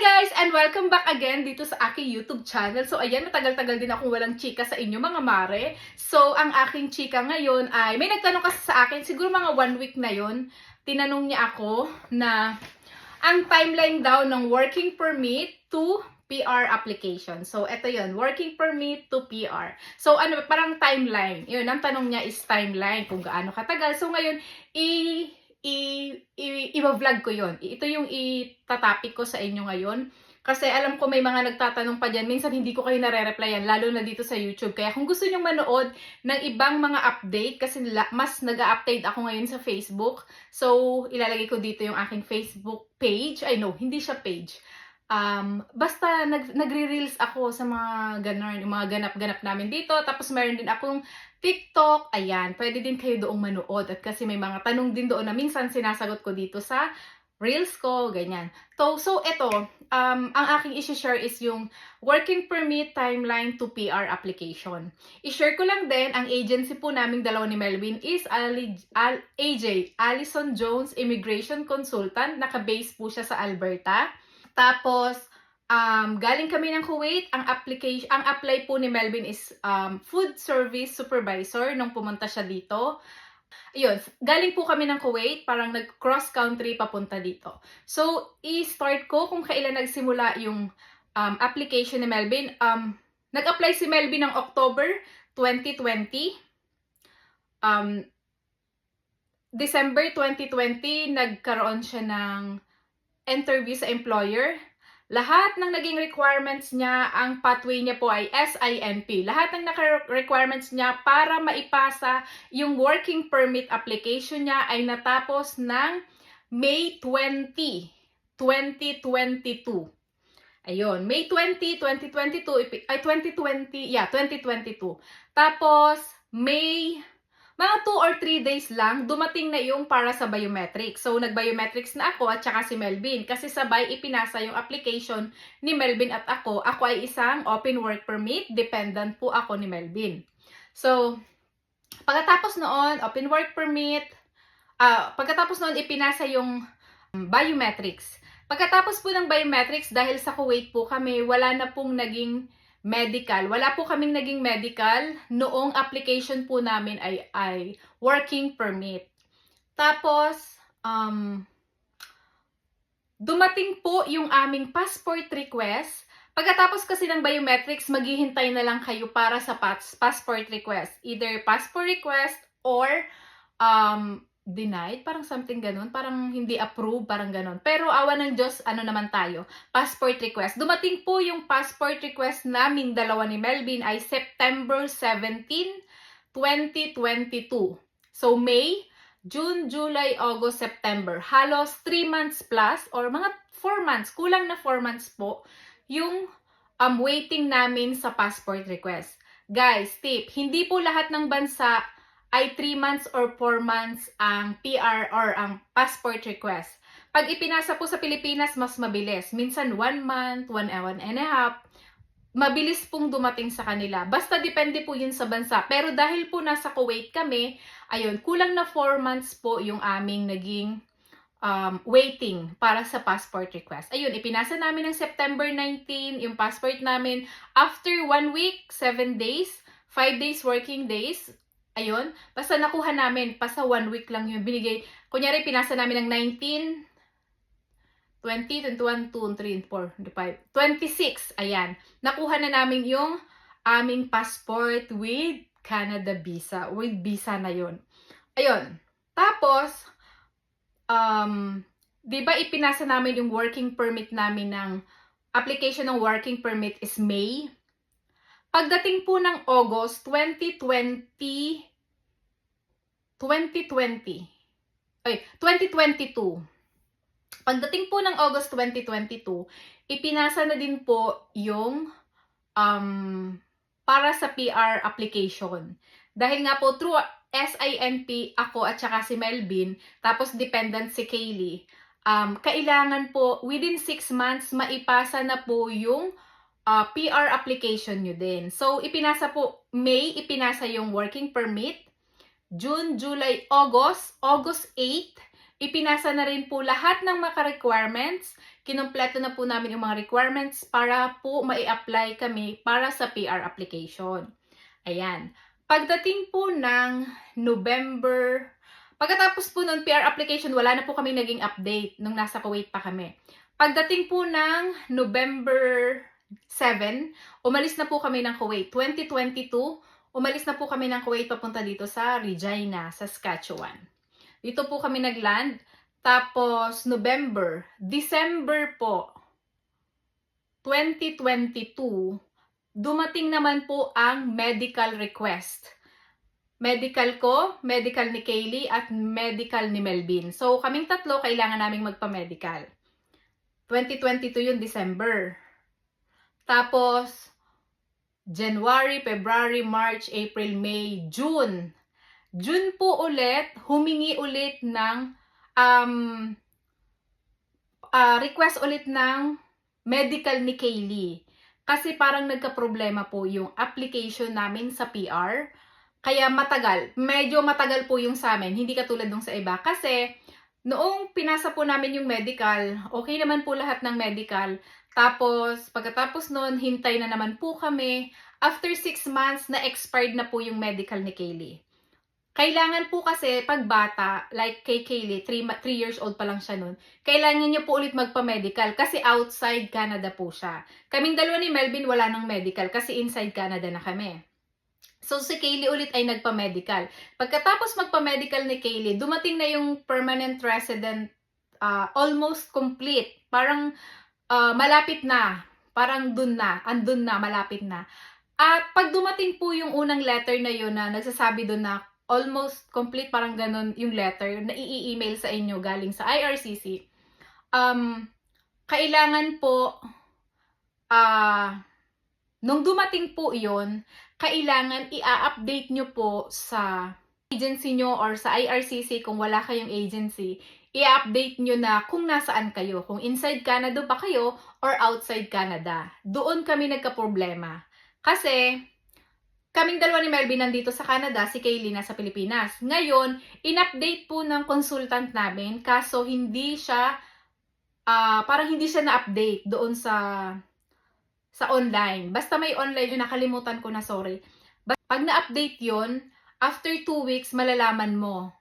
guys! And welcome back again dito sa aking YouTube channel. So ayan, matagal-tagal din akong walang chika sa inyo mga mare. So ang aking chika ngayon ay, may nagtanong kasi sa akin, siguro mga 1 week na yon. Tinanong niya ako na ang timeline daw ng working permit to PR application. So ito yon, working permit to PR. So ano, parang timeline. Yun, ang tanong niya is timeline, kung gaano katagal. So ngayon, i-vlog ko yon. Ito yung itatopic ko sa inyo ngayon. Kasi alam ko may mga nagtatanong pa dyan. Minsan hindi ko kayo nare-replyan, lalo na dito sa YouTube. Kaya kung gusto nyong manood ng ibang mga update, kasi mas nag-update ako ngayon sa Facebook. So, ilalagay ko dito yung aking Facebook page. Ay no, hindi siya page. Basta nagre-reels ako sa mga ganon, yung mga ganap-ganap namin dito. Tapos meron din akong TikTok, ayan, pwede din kayo doong manood. At kasi may mga tanong din doon na minsan sinasagot ko dito sa reels ko, ganyan. So ito, ang aking isi-share is yung working permit timeline to PR application. I-share ko lang din, ang agency po naming dalawa ni Melvin is AJ, Allison Jones Immigration Consultant. Naka-base po siya sa Alberta. Tapos, galing kami ng Kuwait. Ang apply po ni Melvin is food service supervisor nung pumunta siya dito. Ayun, galing po kami ng Kuwait, parang nag-cross country papunta dito. So, i-start ko kung kailan nagsimula yung application ni Melvin. Nag-apply si Melvin ng October 2020. December 2020, nagkaroon siya ng interview sa employer. Lahat ng naging requirements niya, ang pathway niya po ay SINP. Lahat ng requirements niya para maipasa yung working permit application niya ay natapos ng May 20, 2022. Ayun, May 20, 2022, ay 2020, yeah, 2022. Tapos, mga 2 or 3 days lang, dumating na yung para sa biometrics. So, nag-biometrics na ako at saka si Melvin. Kasi sabay ipinasa yung application ni Melvin at ako. Ako ay isang open work permit. Dependent po ako ni Melvin. So, pagkatapos noon, open work permit. Pagkatapos noon, ipinasa yung biometrics. Pagkatapos po ng biometrics, dahil sa Kuwait po kami, wala na pong naging medical. Wala po kaming naging medical. Noong application po namin ay working permit. Tapos, dumating po yung aming passport request. Pagkatapos kasi ng biometrics, maghihintay na lang kayo para sa passport request. Either passport request or denied, parang something ganun, parang hindi approved, parang ganun. Pero awa ng Diyos, ano naman tayo, passport request. Dumating po yung passport request namin dalawa ni Melvin ay September 17, 2022. So May, June, July, August, September. Halos 3 months plus or mga 4 months, kulang na 4 months po yung waiting namin sa passport request. Guys, tip, hindi po lahat ng bansa ay 3 months or 4 months ang PR or ang passport request. Pag ipinasa po sa Pilipinas, mas mabilis. Minsan 1 month, 1 and a half. Mabilis pong dumating sa kanila. Basta depende po yun sa bansa. Pero dahil po nasa Kuwait kami, ayun, kulang na 4 months po yung aming naging waiting para sa passport request. Ayun, ipinasa namin ng September 19 yung passport namin. After 1 week, 7 days, 5 days working days, ayun, basta nakuha namin, basta 1 week lang yung binigay. Kunyari, pinasa namin ng 19, 20, 21, 2, 3, 4, 5, 26. Ayan, nakuha na namin yung aming passport with Canada visa. With visa na yun. Ayun, tapos, di ba ipinasa namin yung working permit namin ng application ng working permit is May? Pagdating po ng August 2022, pagdating po ng August 2022, ipinasa na din po yung para sa PR application. Dahil nga po through SINP ako at saka si Melvin, tapos dependent si Kaylee, kailangan po within 6 months maipasa na po yung PR application nyo din. So, ipinasa po, May, ipinasa yung working permit. June, July, August 8, ipinasa na rin po lahat ng mga requirements. Kinumpleto na po namin yung mga requirements para po mai-apply kami para sa PR application. Ayan. Pagdating po ng November, pagkatapos po ng PR application, wala na po kami naging update nung nasa Kuwait pa kami. Pagdating po ng November 7, umalis na po kami ng Kuwait. 2022, umalis na po kami ng Kuwait papunta dito sa Regina, Saskatchewan. Dito po kami nagland. Tapos, December po, 2022, dumating naman po ang medical request. Medical ko, medical ni Kaylee, at medical ni Melvin. So, kaming tatlo, kailangan naming magpa-medical. 2022 yung December. Tapos, January, February, March, April, May, June. June po ulit, humingi ulit ng request ulit ng medical ni Kaylee. Kasi parang nagka-problema po yung application namin sa PR. Kaya matagal. Medyo matagal po yung sa amin. Hindi katulad nung sa iba. Kasi noong pinasa po namin yung medical, okay naman po lahat ng medical. Tapos, pagkatapos noon, hintay na naman po kami. After 6 months, na-expired na po yung medical ni Kaylee. Kailangan po kasi pag bata, like kay Kaylee, 3 years old pa lang siya noon, kailangan niya po ulit magpa-medical kasi outside Canada po siya. Kaming dalawa ni Melvin wala nang medical kasi inside Canada na kami. So si Kaylee ulit ay nagpa-medical. Pagkatapos magpa-medical ni Kaylee, dumating na yung permanent resident, almost complete. Parang malapit na. Parang andun na, malapit na. At pag dumating po yung unang letter na yun na nagsasabi doon na almost complete, parang ganun yung letter na i-email sa inyo galing sa IRCC. Kailangan po, nung dumating po yon, kailangan i-update nyo po sa agency nyo or sa IRCC kung wala kayong agency. I-update nyo na kung nasaan kayo, kung inside Canada ba kayo or outside Canada. Doon kami nagka-problema. Kasi kaming dalawa ni Melvin nandito sa Canada, si Kaylee nasa Pilipinas. Ngayon, in-update po ng consultant namin, kaso hindi siya, parang hindi siya na-update doon sa online. Basta may online, yung nakalimutan ko na, sorry. Pag na-update yon, after 2 weeks, malalaman mo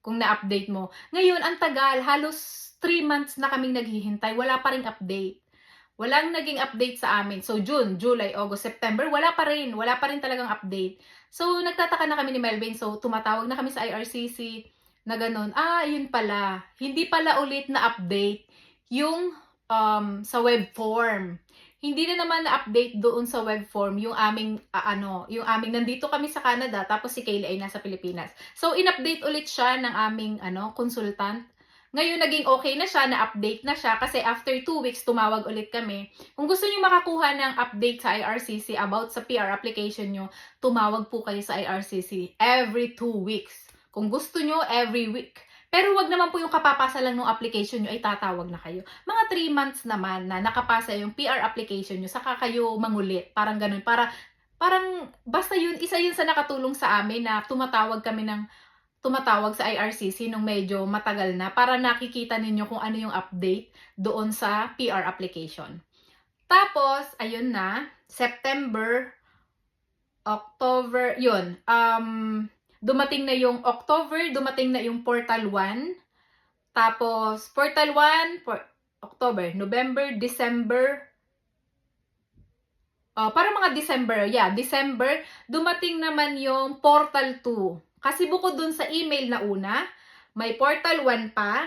kung na-update mo. Ngayon, ang tagal, halos 3 months na kaming naghihintay, wala pa rin update. Walang naging update sa amin. So, June, July, August, September, wala pa rin talagang update. So, nagtataka na kami ni Melvin. So, tumatawag na kami sa IRCC na ganun. Yun pala. Hindi pala ulit na update yung sa web form. Hindi na naman na-update doon sa web form yung aming, nandito kami sa Canada, tapos si Kaylee ay nasa Pilipinas. So, in-update ulit siya ng aming, consultant. Ngayon, naging okay na siya, na-update na siya, kasi after 2 weeks, tumawag ulit kami. Kung gusto niyo makakuha ng update sa IRCC about sa PR application nyo, tumawag po kayo sa IRCC every 2 weeks. Kung gusto nyo, every week. Pero wag naman po yung kapapasa lang ng application nyo ay tatawag na kayo. Mga 3 months naman na nakapasa yung PR application nyo, saka kayo mangulit. Parang ganun. Parang, basta yun, isa yun sa nakatulong sa amin na tumatawag sa IRCC nung medyo matagal na para nakikita ninyo kung ano yung update doon sa PR application. Tapos, ayun na, September, October, yun, dumating na yung October, dumating na yung Portal 1. Tapos, Portal 1, October, November, December, parang mga December, dumating naman yung Portal 2. Kasi bukod dun sa email na una, may Portal 1 pa,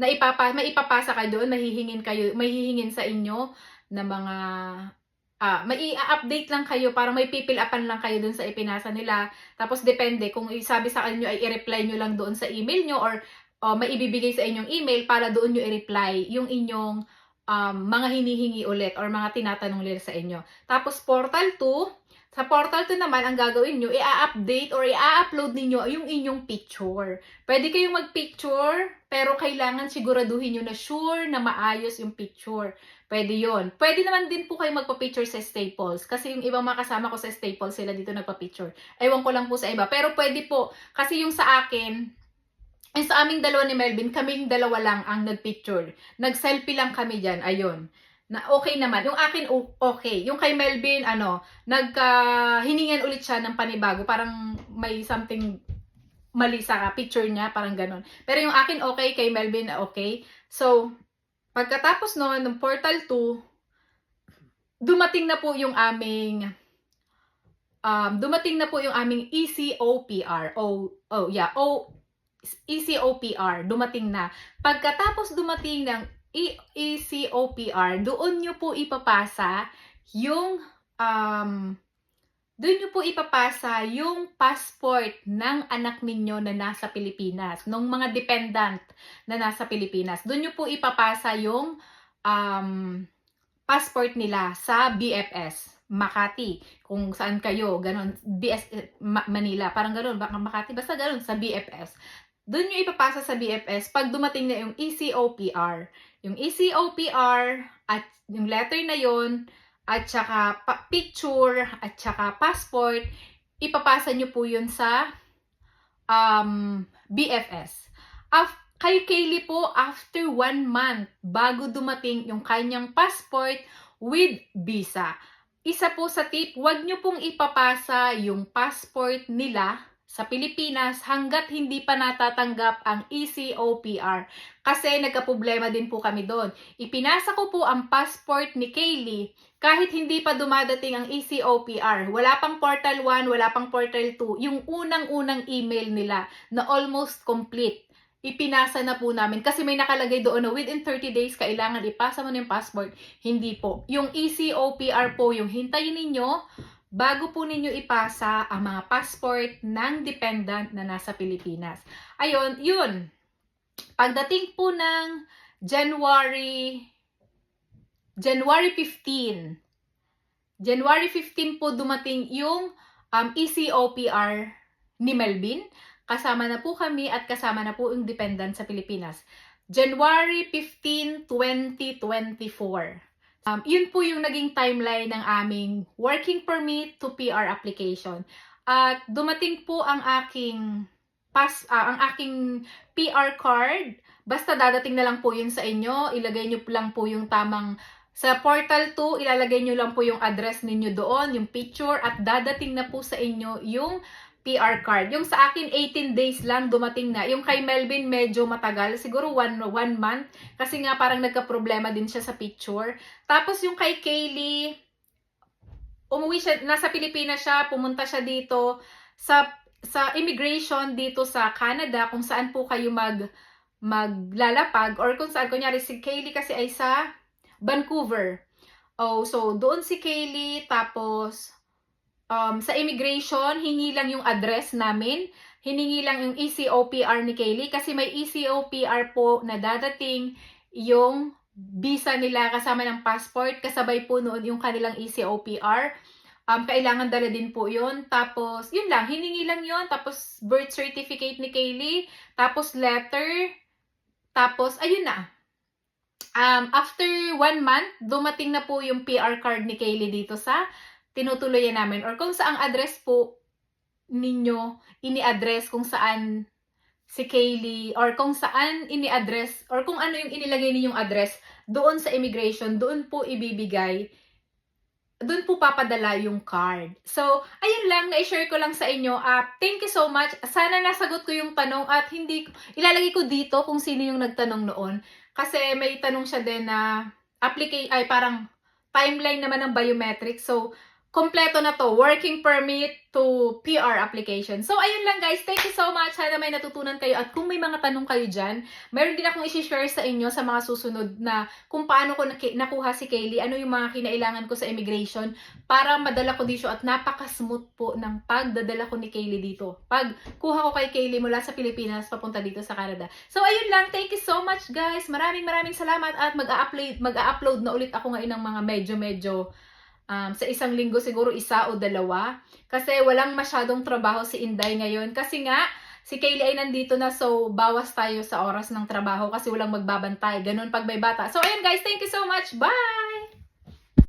na may ipapasa kayo doon, mahihingin sa inyo na mga, may i-update lang kayo, parang may pipil-upan lang kayo doon sa ipinasa nila. Tapos depende, kung sabi sa inyo ay i-reply nyo lang doon sa email nyo or may ibibigay sa inyong email para doon nyo i-reply yung inyong mga hinihingi ulit or mga tinatanong nila sa inyo. Tapos Portal 2, sa Portal 2 naman, ang gagawin nyo, i-update or i-upload ninyo yung inyong picture. Pwede kayong mag-picture, pero kailangan siguraduhin nyo na sure na maayos yung picture. Pwede yon. Pwede naman din po kayo magpa-picture sa Staples. Kasi yung ibang mga kasama ko sa Staples, sila dito nagpa-picture. Ewan ko lang po sa iba. Pero pwede po. Kasi yung sa akin, And sa aming dalawa ni Melvin, kaming dalawa lang ang nagpicture. Nag-selfie lang kami dyan, ayun. Na okay naman. Yung akin, okay. Yung kay Melvin, hiningan ulit siya ng panibago. Parang may something mali sa picture niya, parang ganun. Pero yung akin, okay. Kay Melvin, okay. So, pagkatapos noon, ng Portal 2, dumating na po yung aming ECOPR. ECOPR, dumating na. Pagkatapos dumating ng ECOPR, doon nyo po ipapasa yung passport ng anak ninyo na nasa Pilipinas, ng mga dependent na nasa Pilipinas. Doon nyo po ipapasa yung passport nila sa BFS. Makati, kung saan kayo, ganun, Manila, parang ganun, Makati, basta ganun, sa BFS. Doon nyo ipapasa sa BFS pag dumating na yung ECOPR. Yung ECOPR at yung letter na yon at saka picture at saka passport, ipapasa nyo po yun sa BFS. Kay Kaylee po, after 1 month, bago dumating yung kanyang passport with visa. Isa po sa tip, huwag nyo pong ipapasa yung passport nila sa Pilipinas hanggat hindi pa natatanggap ang ECOPR. Kasi nagkaproblema din po kami doon. Ipinasa ko po ang passport ni Kaylee kahit hindi pa dumadating ang ECOPR. Wala pang Portal 1, wala pang Portal 2. Yung unang-unang email nila na almost complete. Ipinasa na po namin kasi may nakalagay doon na within 30 days kailangan ipasa mo na yung passport. Hindi po. Yung ECOPR po yung hintayin ninyo bago po ninyo ipasa ang mga passport ng dependent na nasa Pilipinas. Ayun, yun. Pagdating po ng January 15 po dumating yung ECOPR ni Melvin. Kasama na po kami at kasama na po yung dependent sa Pilipinas. January 15, 2024. Yun po yung naging timeline ng aming working permit to PR application. At dumating po ang aking PR card. Basta dadating na lang po yun sa inyo. Ilagay nyo lang po yung tamang sa Portal 2, ilalagay nyo lang po yung address ninyo doon, yung picture, at dadating na po sa inyo yung PR card. Yung sa akin, 18 days lang dumating na. Yung kay Melvin, medyo matagal. Siguro 1 month. Kasi nga parang nagka-problema din siya sa picture. Tapos yung kay Kaylee, umuwi siya, nasa Pilipinas siya, pumunta siya dito sa immigration dito sa Canada, kung saan po kayo maglalapag, or kung saan, kunyari si Kaylee kasi ay sa Vancouver. So doon si Kaylee, tapos sa immigration, hingi lang yung address namin. Hiningi lang yung ECOPR ni Kaylee kasi may ECOPR po na dadating yung visa nila kasama ng passport. Kasabay po noon yung kanilang ECOPR. Kailangan dala din po yun. Tapos, yun lang. Hiningi lang yun. Tapos, birth certificate ni Kaylee. Tapos, letter. Tapos, ayun na. After 1 month, dumating na po yung PR card ni Kaylee dito sa tinutuloyan namin, or kung saang address po ninyo ini-address, kung saan si Kaylee, or kung saan ini-address, or kung ano yung inilagay ninyong address doon sa immigration, doon po ibibigay, doon po papadala yung card. So, ayun lang, na-share ko lang sa inyo. Thank you so much. Sana nasagot ko yung tanong at ilalagay ko dito kung sino yung nagtanong noon. Kasi may tanong siya din na parang timeline naman ng biometrics. So, kompleto na to. Working permit to PR application. So, ayun lang guys. Thank you so much. Sana may natutunan kayo. At kung may mga tanong kayo dyan, mayroon din akong isi-share sa inyo sa mga susunod na kung paano ko nakuha si Kaylee, ano yung mga kinailangan ko sa immigration para madala ko dito, at napaka-smooth po ng pagdadala ko ni Kaylee dito. Pag kuha ko kay Kaylee mula sa Pilipinas papunta dito sa Canada. So, ayun lang. Thank you so much guys. Maraming salamat at mag-a-upload na ulit ako ngayon ng mga medyo sa isang linggo siguro 1 o 2 kasi walang masyadong trabaho si Inday ngayon kasi nga si Kaylee ay nandito na, so bawas tayo sa oras ng trabaho kasi walang magbabantay, ganun pag may bata. So ayun guys, thank you so much, bye!